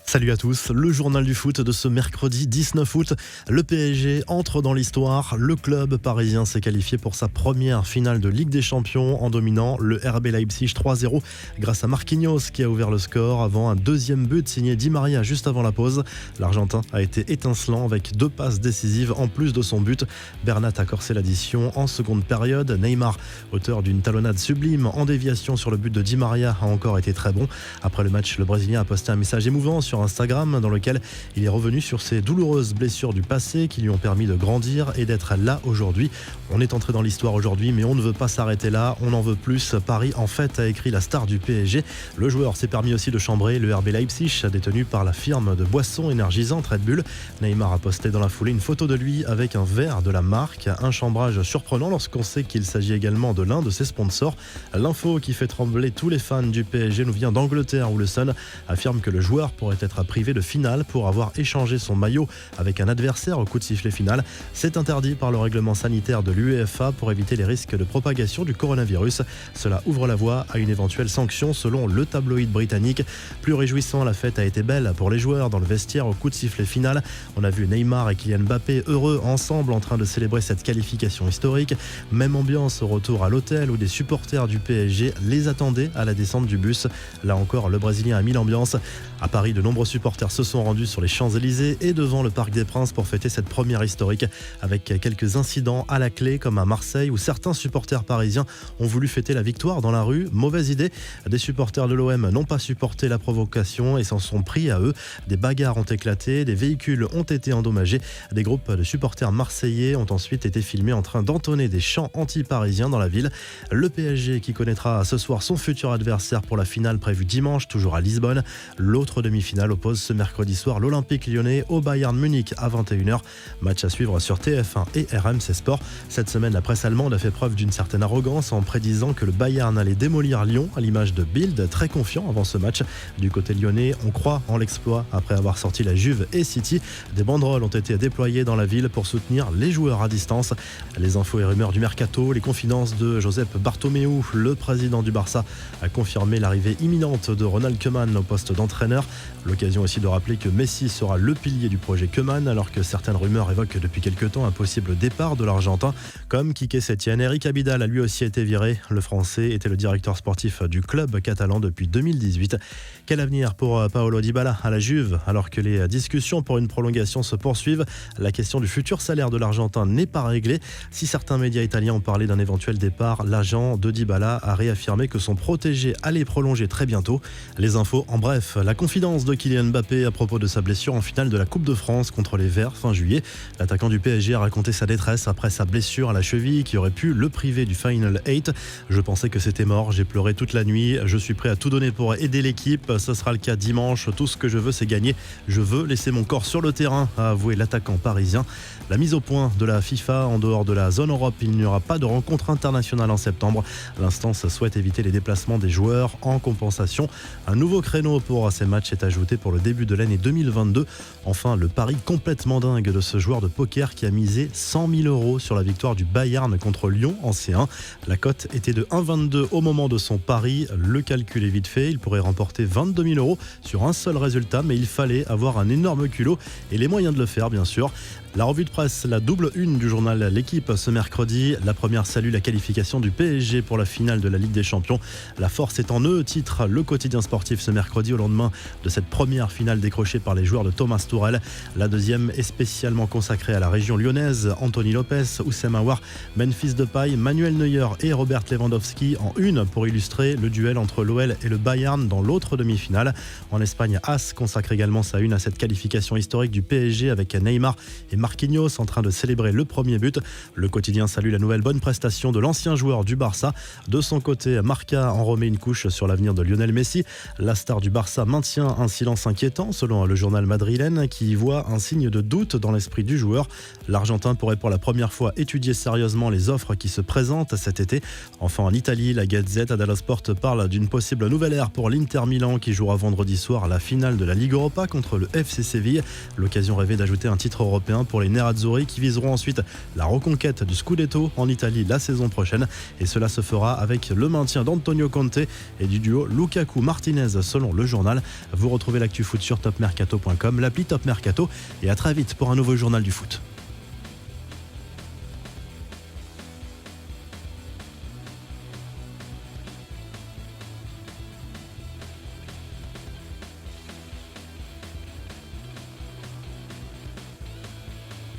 Salut à tous, le journal du foot de ce mercredi 19 août. Le PSG entre dans l'histoire. Le club parisien s'est qualifié pour sa première finale de Ligue des Champions en dominant le RB Leipzig 3-0 grâce à Marquinhos qui a ouvert le score avant un deuxième but signé Di Maria juste avant la pause. L'Argentin a été étincelant avec 2 passes décisives en plus de son but. Bernat a corsé l'addition en seconde période. Neymar, auteur d'une talonnade sublime en déviation sur le but de Di Maria, a encore été très bon. Après le match, le Brésilien a posté un message émouvant sur Instagram dans lequel il est revenu sur ses douloureuses blessures du passé qui lui ont permis de grandir et d'être là aujourd'hui. On est entré dans l'histoire aujourd'hui, mais on ne veut pas s'arrêter là, on en veut plus. Paris en fait, a écrit la star du PSG. Le joueur s'est permis aussi de chambrer le RB Leipzig, détenu par la firme de boissons énergisantes Red Bull. Neymar a posté dans la foulée une photo de lui avec un verre de la marque, un chambrage surprenant lorsqu'on sait qu'il s'agit également de l'un de ses sponsors. L'info qui fait trembler tous les fans du PSG nous vient d'Angleterre où le Sun affirme que le joueur pourrait être privé de finale pour avoir échangé son maillot avec un adversaire au coup de sifflet final. C'est interdit par le règlement sanitaire de l'UEFA pour éviter les risques de propagation du coronavirus. Cela ouvre la voie à une éventuelle sanction selon le tabloïd britannique. Plus réjouissant, la fête a été belle pour les joueurs dans le vestiaire au coup de sifflet final. On a vu Neymar et Kylian Mbappé heureux ensemble en train de célébrer cette qualification historique. Même ambiance au retour à l'hôtel où des supporters du PSG les attendaient à la descente du bus. Là encore, le Brésilien a mis l'ambiance. À Paris, de nombreux supporters se sont rendus sur les Champs-Élysées et devant le Parc des Princes pour fêter cette première historique avec quelques incidents à la clé comme à Marseille où certains supporters parisiens ont voulu fêter la victoire dans la rue. Mauvaise idée. Des supporters de l'OM n'ont pas supporté la provocation et s'en sont pris à eux. Des bagarres ont éclaté, des véhicules ont été endommagés. Des groupes de supporters marseillais ont ensuite été filmés en train d'entonner des chants anti-parisiens dans la ville. Le PSG qui connaîtra ce soir son futur adversaire pour la finale prévue dimanche, toujours à Lisbonne. L'autre demi-finale oppose ce mercredi soir l'Olympique lyonnais au Bayern Munich à 21h. Match à suivre sur TF1 et RMC Sport. Cette semaine, la presse allemande a fait preuve d'une certaine arrogance en prédisant que le Bayern allait démolir Lyon à l'image de Bild, très confiant avant ce match. Du côté lyonnais, on croit en l'exploit après avoir sorti la Juve et City. Des banderoles ont été déployées dans la ville pour soutenir les joueurs à distance. Les infos et rumeurs du mercato, les confidences de Josep Bartomeu, le président du Barça, a confirmé l'arrivée imminente de Ronald Koeman au poste d'entraîneur. L'occasion aussi de rappeler que Messi sera le pilier du projet Koeman alors que certaines rumeurs évoquent depuis quelques temps un possible départ de l'Argentin comme Quique Setién. Eric Abidal a lui aussi été viré. Le Français était le directeur sportif du club catalan depuis 2018. Quel avenir pour Paulo Dybala à la Juve alors que les discussions pour une prolongation se poursuivent? La question du futur salaire de l'Argentin n'est pas réglée. Si certains médias italiens ont parlé d'un éventuel départ, l'agent de Dybala a réaffirmé que son protégé allait prolonger très bientôt. Les infos en bref, la confidence de Kylian Mbappé à propos de sa blessure en finale de la Coupe de France contre les Verts fin juillet. L'attaquant du PSG a raconté sa détresse après sa blessure à la cheville qui aurait pu le priver du Final 8. Je pensais que c'était mort, j'ai pleuré toute la nuit, je suis prêt à tout donner pour aider l'équipe, ce sera le cas dimanche, tout ce que je veux c'est gagner, je veux laisser mon corps sur le terrain, a avoué l'attaquant parisien. La mise au point de la FIFA en dehors de la zone Europe, il n'y aura pas de rencontre internationale en septembre. L'instance souhaite éviter les déplacements des joueurs en compensation. Un nouveau créneau pour ces matchs est ajouté pour le début de l'année 2022. Enfin, le pari complètement dingue de ce joueur de poker qui a misé 100 000 € sur la victoire du Bayern contre Lyon en C1. La cote était de 1,22 au moment de son pari. Le calcul est vite fait. Il pourrait remporter 22 000 € sur un seul résultat, mais il fallait avoir un énorme culot et les moyens de le faire, bien sûr. La revue de presse, la double une du journal L'Équipe ce mercredi. La première salue la qualification du PSG pour la finale de la Ligue des Champions. La force est en eux, titre le quotidien sportif ce mercredi au lendemain de cette première finale décrochée par les joueurs de Thomas Tuchel. La deuxième est spécialement consacrée à la région lyonnaise. Anthony Lopez, Oussem Aouar, Memphis Depay, Manuel Neuer et Robert Lewandowski en une pour illustrer le duel entre l'OL et le Bayern dans l'autre demi-finale. En Espagne, AS consacre également sa une à cette qualification historique du PSG avec Neymar et Marquinhos en train de célébrer le premier but. Le quotidien salue la nouvelle bonne prestation de l'ancien joueur du Barça. De son côté, Marca en remet une couche sur l'avenir de Lionel Messi. La star du Barça maintient un silence inquiétant selon le journal madrilène qui y voit un signe de doute dans l'esprit du joueur. L'Argentin pourrait pour la première fois étudier sérieusement les offres qui se présentent cet été. Enfin en Italie, la Gazette dello Sport parle d'une possible nouvelle ère pour l'Inter Milan qui jouera vendredi soir la finale de la Ligue Europa contre le FC Séville. L'occasion rêvée d'ajouter un titre européen pour pour les Nerazzurri qui viseront ensuite la reconquête du Scudetto en Italie la saison prochaine. Et cela se fera avec le maintien d'Antonio Conte et du duo Lukaku-Martinez selon le journal. Vous retrouvez l'actu foot sur topmercato.com, l'appli Top Mercato et à très vite pour un nouveau journal du foot.